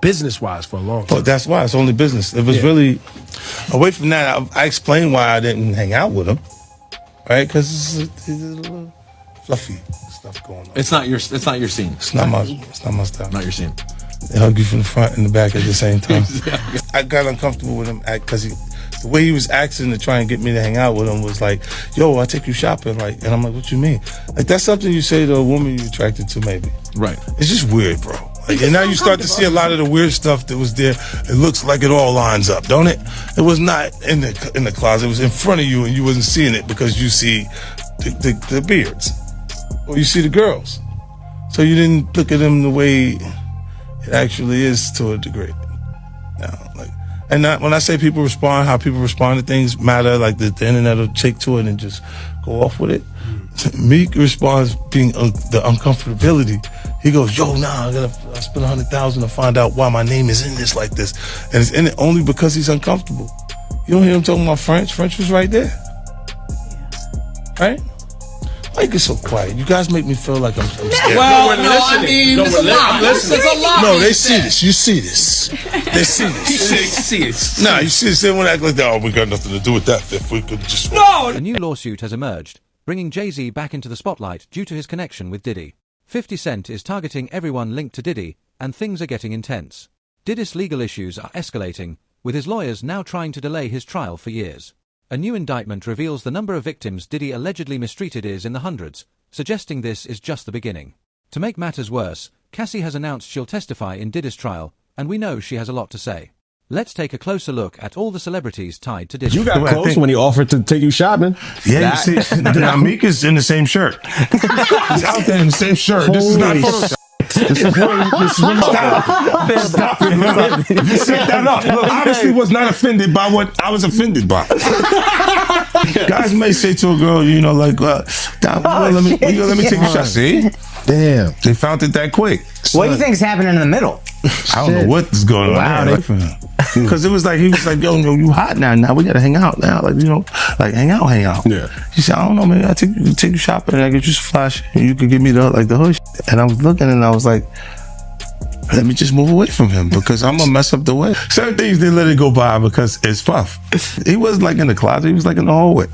business-wise for a long time. But that's why it's only business. It was really away from that. I explained why I didn't hang out with him, right? Because it's a little fluffy stuff going on. It's not your scene. It's not my style. Not your scene. They hug you from the front and the back at the same time. I got uncomfortable with him because the way he was acting to try and get me to hang out with him was like, "Yo, I take you shopping," like, and I'm like, "What you mean?" Like that's something you say to a woman you're attracted to, maybe. Right. It's just weird, bro. Like, and now you start to see a lot of the weird stuff that was there. It looks like it all lines up, don't it? It was not in the closet. It was in front of you, and you wasn't seeing it because you see the beards, or you see the girls. So you didn't look at them the way it actually is to a degree. And when I say people respond, how people respond to things matter. Like the internet will take to it and just go off with it. Meek responds being the uncomfortability. He goes, "Yo, nah, I spent $100,000 to find out why my name is in this like this," and it's in it only because he's uncomfortable. You don't hear him talking about French. French was right there, right? Why you get so quiet? You guys make me feel like I'm scared. Well, no, I mean, there's a lot. There's a lot. No, they see this. You see this. They see this. They see it. Nah, you see this. They won't act like that. Oh, we got nothing to do with that. If we could just... No! A new lawsuit has emerged, bringing Jay-Z back into the spotlight due to his connection with Diddy. 50 Cent is targeting everyone linked to Diddy, and things are getting intense. Diddy's legal issues are escalating, with his lawyers now trying to delay his trial for years. A new indictment reveals the number of victims Diddy allegedly mistreated is in the hundreds, suggesting this is just the beginning. To make matters worse, Cassie has announced she'll testify in Diddy's trial, and we know she has a lot to say. Let's take a closer look at all the celebrities tied to Diddy. You got close when he offered to take you shopping. Yeah, you see, now Meek is in the same shirt. He's out there in the same shirt. This is not Photoshop. This is stop it, man. You set that up. Look, obviously was not offended by what I was offended by. Guys may say to a girl, you know, like, let me take a shot. See? Damn. They found it that quick. What do you think's happening in the middle? I don't know what's going on there. Because it was like, he was like, yo, you hot now. Now we got to hang out now. Like, you know, like hang out. Yeah. He said, I don't know, maybe I'll take you shopping and I get you some flash and you could give me the hood. And I was looking and I was like, let me just move away from him because I'm going to mess up the way. Certain things, they let it go by because it's Puff. He wasn't like in the closet. He was like in the hallway.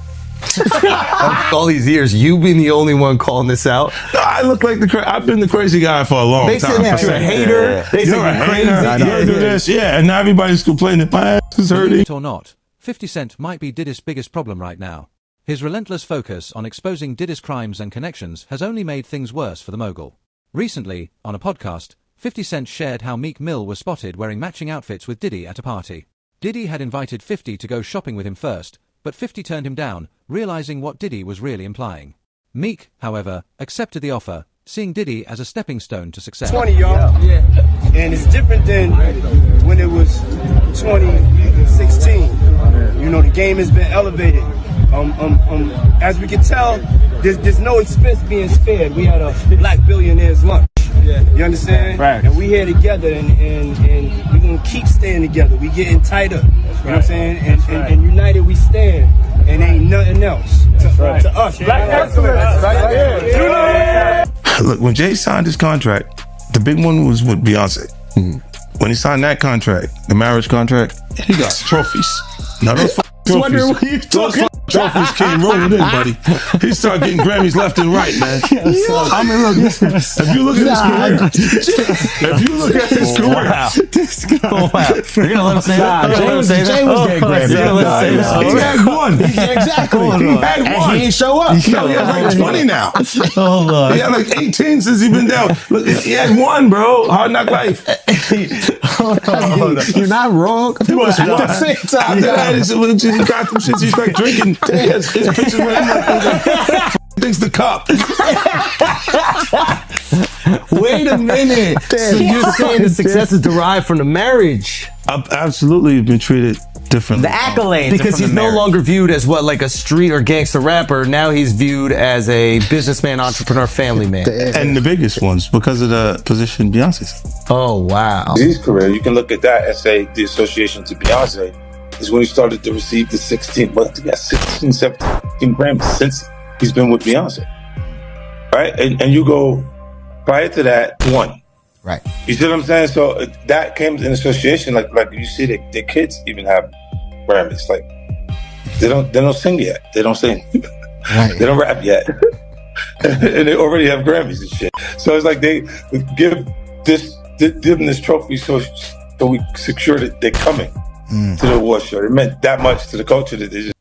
All these years, you being the only one calling this out. No, I look like I've been the crazy guy for a long time. They said you're a hater. They said you're crazy. You do this, yeah. And now everybody's complaining. My ass is hurting. Or not, 50 Cent might be Diddy's biggest problem right now. His relentless focus on exposing Diddy's crimes and connections has only made things worse for the mogul. Recently, on a podcast, 50 Cent shared how Meek Mill was spotted wearing matching outfits with Diddy at a party. Diddy had invited 50 to go shopping with him first, but 50 turned him down, realizing what Diddy was really implying. Meek, however, accepted the offer, seeing Diddy as a stepping stone to success. 20, y'all. Yeah. And it's different than when it was 2016. You know, the game has been elevated. As we can tell, there's no expense being spared. We had a black billionaire's lunch. You understand? Right. And we here together, and we're going to keep staying together. We getting tighter. You know what I'm saying? And united we stand. And ain't nothing else to us. Black excellence. Look, when Jay signed his contract, the big one was with Beyonce. When he signed that contract, the marriage contract, he got trophies. Now those trophies came rolling in, buddy. He started getting Grammys left and right, man. I mean, look, if you look at his career, You're gonna let him say that? Jay was getting Grammys. He had one. Exactly. He had one. And he ain't show up. He had like 20 now. Oh, He had like 18 since he been down. Look, he had one, bro. Hard Knock Life. You're not wrong. He was at the same time. He got them shit. He's like drinking. His pictures with him like thinks the cup. wait a minute. So you're saying the success is derived from the marriage? I've absolutely been treated differently. The accolades. Because he's no longer viewed as what, like a street or gangster rapper. Now he's viewed as a businessman, entrepreneur, family man. And the biggest ones because of the position Beyonce's. Oh, wow. His career, you can look at that and say the association to Beyonce is when he started to receive the 16 17 Grammys since he's been with Beyonce. Right? And you go prior to that, one. Right. You see what I'm saying? So that came in association. Like you see, the kids even have Grammys. Like they don't sing yet. They don't sing. Right. They don't rap yet, and they already have Grammys and shit. So it's like they give them this trophy so we secure that they're coming to the award show. It meant that much to the culture that they just.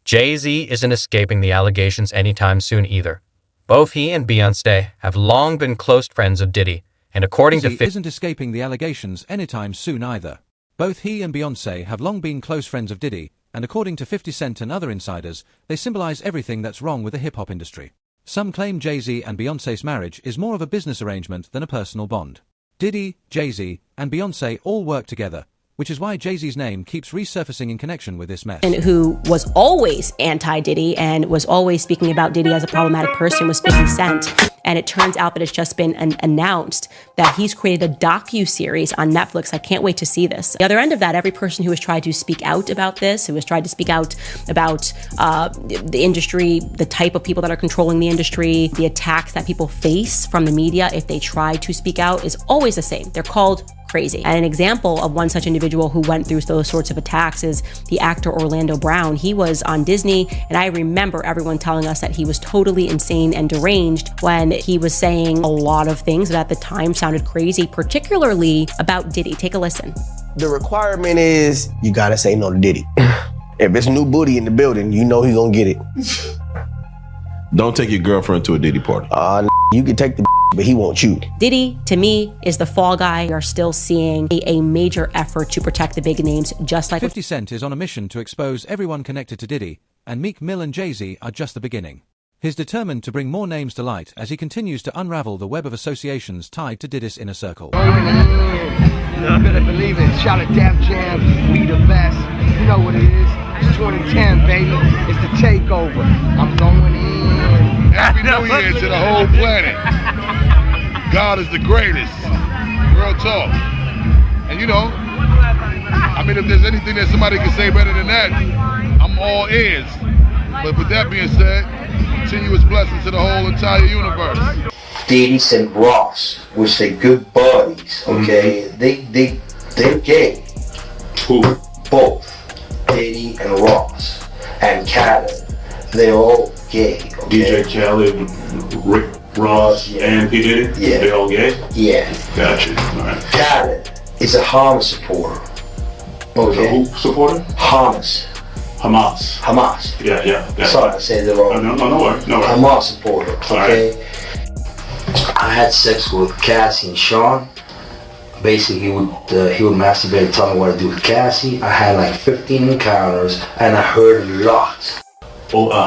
Jay-Z isn't escaping the allegations anytime soon either. Both he and Beyonce have long been close friends of Diddy, and according to Jay-Z isn't escaping the allegations anytime soon either. Both he and Beyonce have long been close friends of Diddy, and according to 50 Cent and other insiders, they symbolize everything that's wrong with the hip-hop industry. Some claim Jay-Z and Beyonce's marriage is more of a business arrangement than a personal bond. Diddy, Jay-Z, and Beyonce all work together, which is why Jay-Z's name keeps resurfacing in connection with this mess. And who was always anti-Diddy and was always speaking about Diddy as a problematic person was 50 Cent. And it turns out that it's just been announced that he's created a docu-series on Netflix. I can't wait to see this. The other end of that, every person who has tried to speak out about this, who has tried to speak out about the industry, the type of people that are controlling the industry, the attacks that people face from the media if they try to speak out, is always the same. They're called crazy. And an example of one such individual who went through those sorts of attacks is the actor Orlando Brown. He was on Disney, and I remember everyone telling us that he was totally insane and deranged when he was saying a lot of things that at the time sounded crazy, particularly about Diddy. Take a listen. The requirement is you gotta say no to Diddy. If it's new booty in the building, you know he gonna get it. Don't take your girlfriend to a Diddy party. You can take the but he won't you. Diddy, to me, is the fall guy. We are still seeing a major effort to protect the big names, just like 50 Cent is on a mission to expose everyone connected to Diddy, and Meek Mill and Jay-Z are just the beginning. He's determined to bring more names to light as he continues to unravel the web of associations tied to Diddy's inner circle. You better believe it. Shout at Def Jam, we the best. You know what it is. It's 2010, baby. It's the takeover. I'm going in. Happy New Year to the whole planet. God is the greatest. Real talk. And you know, I mean, if there's anything that somebody can say better than that, I'm all ears. But with that being said, continuous blessings to the whole entire universe. Diddy and Ross, which they good buddies, okay? They're gay. Who? Both. Diddy and Ross. And Khaled. They're all gay, okay? DJ Khaled, Rick Ross, and P. Diddy? Yeah. They all gay? Yeah. Gotcha. All right. Khaled is a Hamas supporter. Okay? Who supporter? Hamas. Yeah. Sorry, I said it wrong. No worries. Hamas supporter, okay? Right. I had sex with Cassie and Sean. Basically, he would masturbate and tell me what to do with Cassie. I had like 15 encounters, and I heard a lot.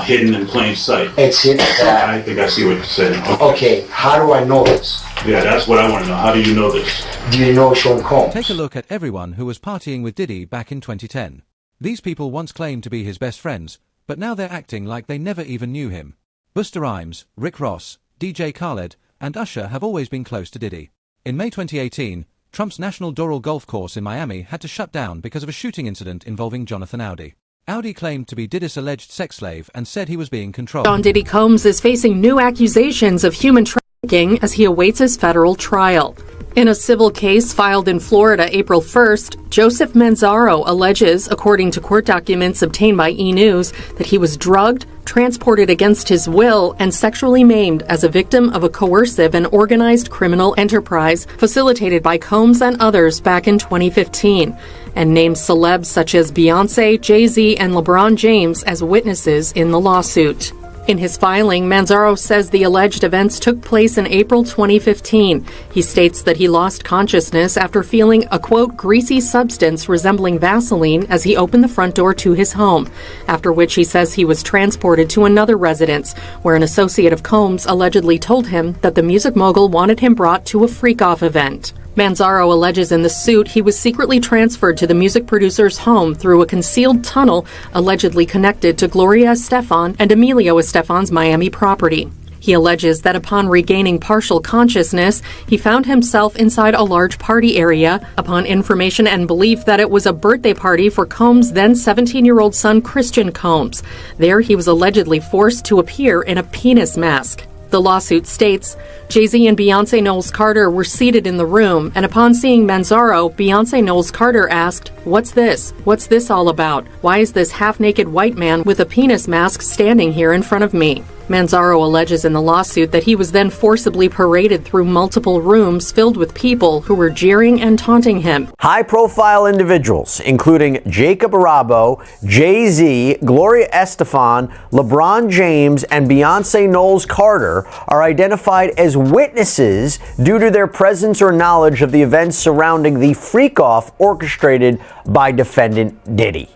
Hidden in plain sight. It's hidden. I think I see what you're saying. Okay, how do I know this? Yeah, that's what I want to know. How do you know this? Do you know Sean Combs? Take a look at everyone who was partying with Diddy back in 2010. These people once claimed to be his best friends, but now they're acting like they never even knew him. Busta Rhymes, Rick Ross, DJ Khaled, and Usher have always been close to Diddy. In May 2018, Trump's National Doral Golf Course in Miami had to shut down because of a shooting incident involving Jonathan Audi. Audi claimed to be Diddy's alleged sex slave and said he was being controlled. Sean Diddy Combs is facing new accusations of human trafficking as he awaits his federal trial. In a civil case filed in Florida April 1st, Joseph Manzaro alleges, according to court documents obtained by E! News, that he was drugged, transported against his will, and sexually maimed as a victim of a coercive and organized criminal enterprise facilitated by Combs and others back in 2015, and names celebs such as Beyonce, Jay-Z, and LeBron James as witnesses in the lawsuit. In his filing, Manzaro says the alleged events took place in April 2015. He states that he lost consciousness after feeling a, quote, greasy substance resembling Vaseline as he opened the front door to his home, after which he says he was transported to another residence, where an associate of Combs allegedly told him that the music mogul wanted him brought to a freak-off event. Manzaro alleges in the suit he was secretly transferred to the music producer's home through a concealed tunnel allegedly connected to Gloria Estefan and Emilio Estefan's Miami property. He alleges that upon regaining partial consciousness, he found himself inside a large party area upon information and belief that it was a birthday party for Combs' then 17-year-old son Christian Combs. There he was allegedly forced to appear in a penis mask. The lawsuit states, Jay-Z and Beyonce Knowles Carter were seated in the room, and upon seeing Manzaro, Beyonce Knowles Carter asked, "What's this? What's this all about? Why is this half-naked white man with a penis mask standing here in front of me?" Manzaro alleges in the lawsuit that he was then forcibly paraded through multiple rooms filled with people who were jeering and taunting him. High-profile individuals, including Jacob Arabo, Jay-Z, Gloria Estefan, LeBron James, and Beyonce Knowles Carter, are identified as witnesses due to their presence or knowledge of the events surrounding the freak-off orchestrated by defendant Diddy.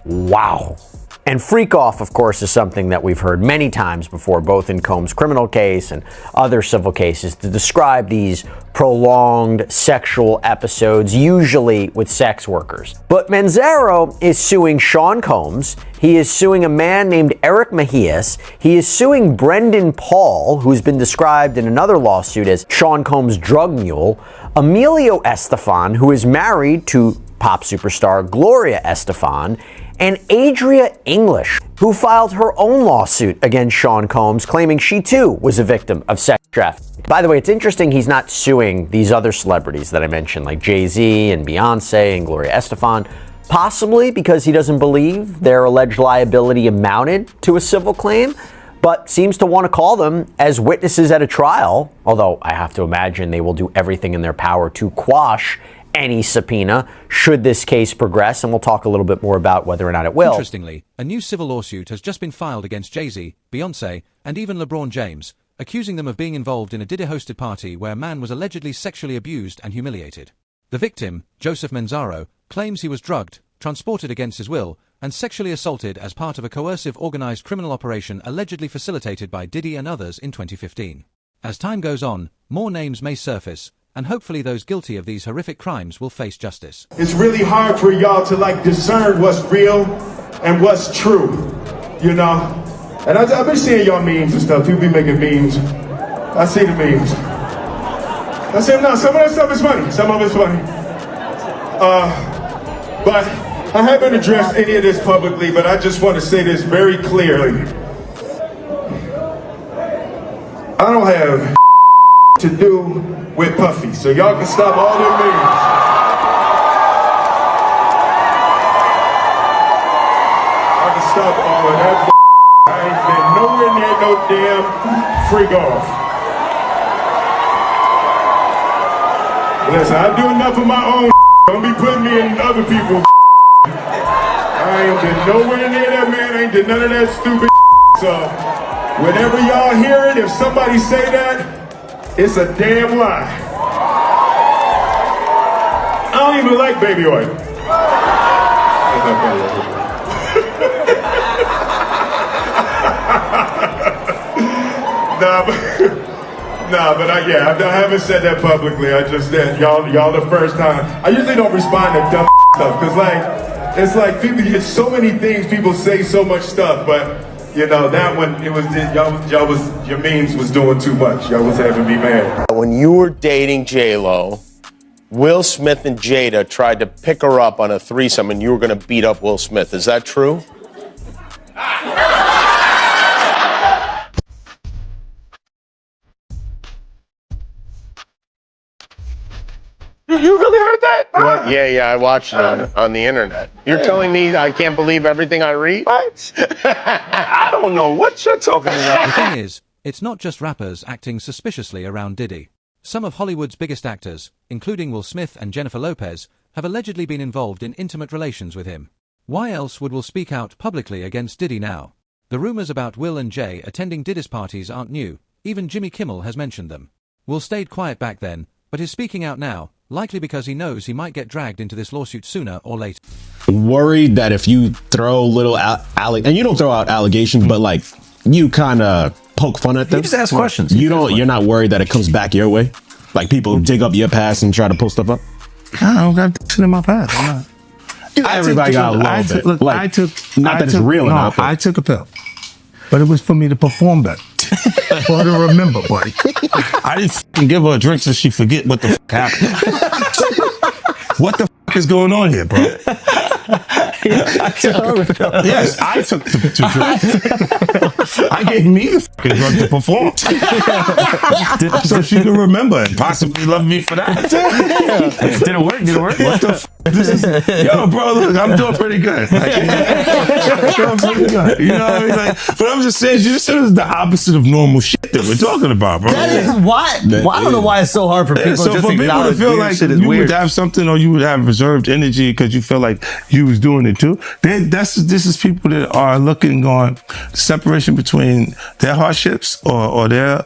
Wow. And freak off, of course, is something that we've heard many times before, both in Combs' criminal case and other civil cases, to describe these prolonged sexual episodes, usually with sex workers. But Manzaro is suing Sean Combs. He is suing a man named Eric Mejias. He is suing Brendan Paul, who's been described in another lawsuit as Sean Combs' drug mule, Emilio Estefan, who is married to pop superstar Gloria Estefan, and Adria English, who filed her own lawsuit against Sean Combs, claiming she too was a victim of sex trafficking. By the way, it's interesting he's not suing these other celebrities that I mentioned, like Jay-Z and Beyonce and Gloria Estefan, possibly because he doesn't believe their alleged liability amounted to a civil claim, but seems to want to call them as witnesses at a trial, although I have to imagine they will do everything in their power to quash any subpoena should this case progress, and we'll talk a little bit more about whether or not it will. Interestingly, a new civil lawsuit has just been filed against Jay-Z, Beyonce, and even LeBron James, accusing them of being involved in a Diddy-hosted party where a man was allegedly sexually abused and humiliated. The victim, Joseph Manzaro, claims he was drugged, transported against his will, and sexually assaulted as part of a coercive organized criminal operation allegedly facilitated by Diddy and others in 2015. As time goes on, more names may surface, and hopefully those guilty of these horrific crimes will face justice. It's really hard for y'all to discern what's real and what's true, you know? And I've been seeing y'all memes and stuff. People be making memes. I see the memes. I see them now. Some of that stuff is funny. Some of it's funny. But I haven't addressed any of this publicly, but I just want to say this very clearly. I don't have to do with Puffy, so y'all can stop all them memes. I can stop all of that. I ain't been nowhere near no damn freak off. Listen, I do enough of my own. Don't be putting me in other people's. I ain't been nowhere near that man. I ain't did none of that stupid. So, whenever y'all hear it, if somebody say that, it's a damn lie. I don't even like baby oil. But I haven't said that publicly. I just said y'all the first time. I usually don't respond to dumb stuff because it's like people. It's so many things people say, so much stuff, but. You know, that one, it was, your memes was doing too much. Y'all was having me mad. When you were dating J-Lo, Will Smith and Jada tried to pick her up on a threesome and you were going to beat up Will Smith. Is that true? You really heard that? What? Yeah, I watched it on the internet. You're telling me I can't believe everything I read? What? I don't know what you're talking about. The thing is, it's not just rappers acting suspiciously around Diddy. Some of Hollywood's biggest actors, including Will Smith and Jennifer Lopez, have allegedly been involved in intimate relations with him. Why else would Will speak out publicly against Diddy now? The rumors about Will and Jay attending Diddy's parties aren't new. Even Jimmy Kimmel has mentioned them. Will stayed quiet back then, but is speaking out now, likely because he knows he might get dragged into this lawsuit sooner or later. Worried that if you throw little and you don't throw out allegations, but like you kind of poke fun at them. You just ask questions. You're not worried that it comes back your way. Like people dig up your past and try to pull stuff up. I don't got shit in my past. I'm not. Everybody got a little bit. Look, like, not that it's real enough. I took a pill, but it was for me to perform better. For her to remember, buddy. I didn't give her a drink so she forget what the happened. What the is going on here, bro? Yes, I took the drugs. I gave me the fucking drug to perform. So she can remember and possibly love me for that. Did it work? Did it work? What the this is, yo, bro, look, I'm doing pretty good. Like, doing pretty good. You know what I mean? Like, but I'm just saying, this is the opposite of normal shit that we're talking about, bro. That is why. Well, I don't know why it's so hard for people So just for to people to acknowledge feel weird like shit is you weird. would have something or you would have reserved energy because you feel like you was doing it too, this is people that are looking on the separation between their hardships or their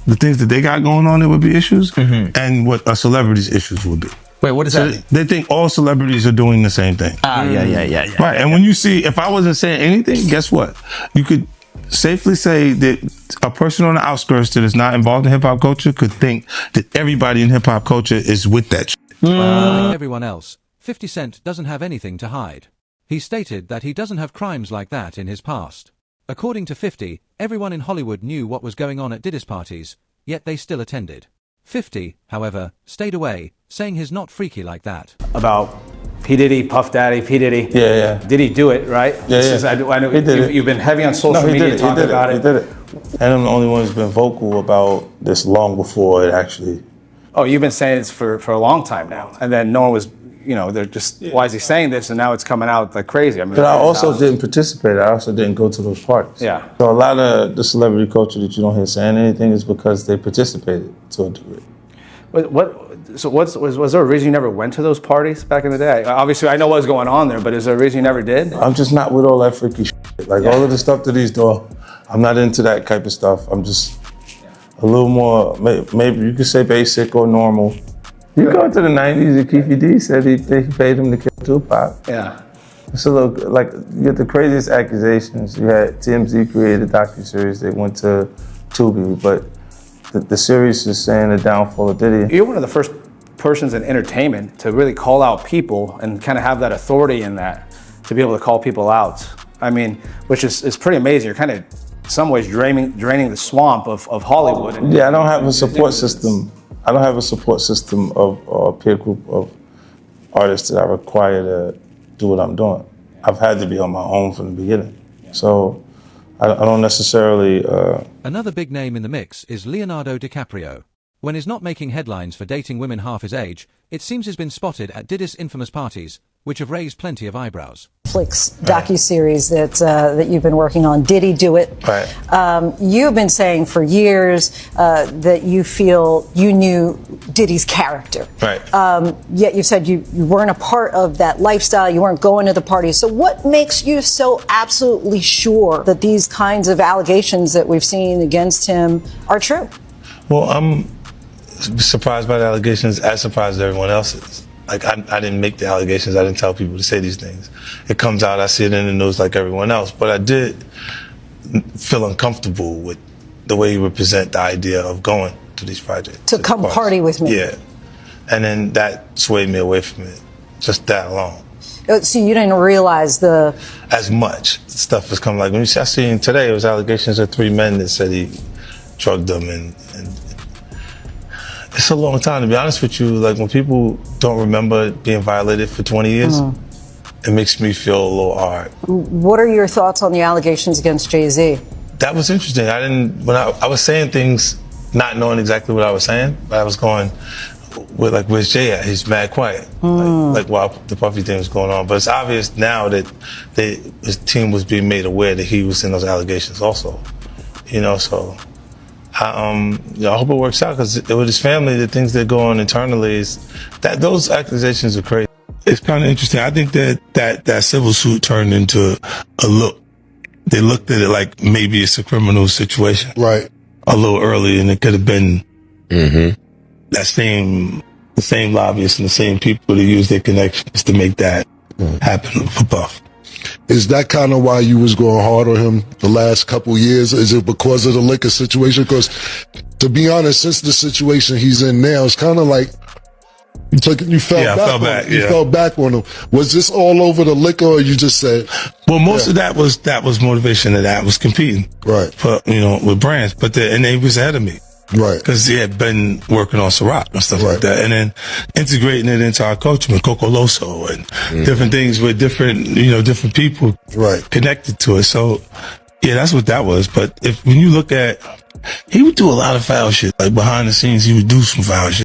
the things that they got going on that would be issues and what a celebrity's issues would be. Wait, what does that mean? They think all celebrities are doing the same thing. Yeah. Right, and when you see, if I wasn't saying anything, guess what? You could safely say that a person on the outskirts that is not involved in hip-hop culture could think that everybody in hip-hop culture is with that shit. Like everyone else, 50 Cent doesn't have anything to hide. He stated that he doesn't have crimes like that in his past. According to 50, everyone in Hollywood knew what was going on at Diddy's parties, yet they still attended. 50, however, stayed away, saying he's not freaky like that. About P. Diddy, Puff Daddy, P. Diddy. Yeah. Did he do it, right? I know He did it. you've been heavy on social media talking about it. He did it. And I'm the only one who's been vocal about this long before it actually. Oh, you've been saying this for a long time now. And then no one was, they're just, why is he saying this? And now it's coming out like crazy. I mean, But I also didn't participate. I also didn't go to those parties. Yeah. So a lot of the celebrity culture that you don't hear saying anything is because they participated to a degree. Was there a reason you never went to those parties back in the day? Obviously, I know what was going on there, but is there a reason you never did? I'm just not with all that freaky shit. Like all of the stuff that he's doing, I'm not into that type of stuff. I'm just a little more, maybe you could say basic or normal. You go into the 90s and Keefe D said they paid him to kill Tupac. Yeah. It's a little, like, you get the craziest accusations. You had TMZ created a docuseries. They went to Tubi, but the series is saying the downfall of Diddy. You're one of the first persons in entertainment to really call out people and kind of have that authority in that, to be able to call people out. I mean, which is pretty amazing. You're kind of, in some ways, draining the swamp of Hollywood. Yeah, I don't have a support system. I don't have a support system of a peer group of artists that I require to do what I'm doing. I've had to be on my own from the beginning. So I don't necessarily... Another big name in the mix is Leonardo DiCaprio. When he's not making headlines for dating women half his age, it seems he's been spotted at Diddy's infamous parties, which have raised plenty of eyebrows. Netflix docuseries that you've been working on, Diddy Do It. Right. You've been saying for years that you feel you knew Diddy's character. Right. Yet you said you weren't a part of that lifestyle, you weren't going to the parties. So what makes you so absolutely sure that these kinds of allegations that we've seen against him are true? Well, I'm surprised by the allegations, as surprised as everyone else is. Like, I didn't make the allegations. I didn't tell people to say these things. It comes out, I see it in the news like everyone else. But I did feel uncomfortable with the way he would present the idea of going to these projects. To come party with me. Yeah. And then that swayed me away from it, just that alone. So you didn't realize as much stuff has come. Like, when I seen today, it was allegations of 3 men that said he drugged them, and it's a long time, to be honest with you. Like, when people don't remember being violated for 20 years, it makes me feel a little hard. What are your thoughts on the allegations against Jay-Z? That was interesting. When I was saying things not knowing exactly what I was saying, but I was going, where's Jay at? He's mad quiet. Like while the Puffy thing was going on. But it's obvious now that his team was being made aware that he was in those allegations also. So I hope it works out, because with his family, the things that go on internally is that those accusations are crazy. It's kind of interesting. I think that civil suit turned into a look. They looked at it like maybe it's a criminal situation. Right. A little early, and it could have been the same lobbyists and the same people that use their connections to make that happen for Puff. Is that kind of why you was going hard on him the last couple years? Is it because of the liquor situation? Because, to be honest, since the situation he's in now, it's kind of like you fell back on him. Was this all over the liquor, or you just said? Well, most of that was motivation. That was competing, right? For with brands, and he was ahead of me. Right. Because he had been working on Ciroc and stuff like that. And then integrating it into our culture with Coco Loso and different things with different, different people connected to it. So, yeah, that's what that was. But when you look at, he would do a lot of foul shit. Like behind the scenes, he would do some foul shit.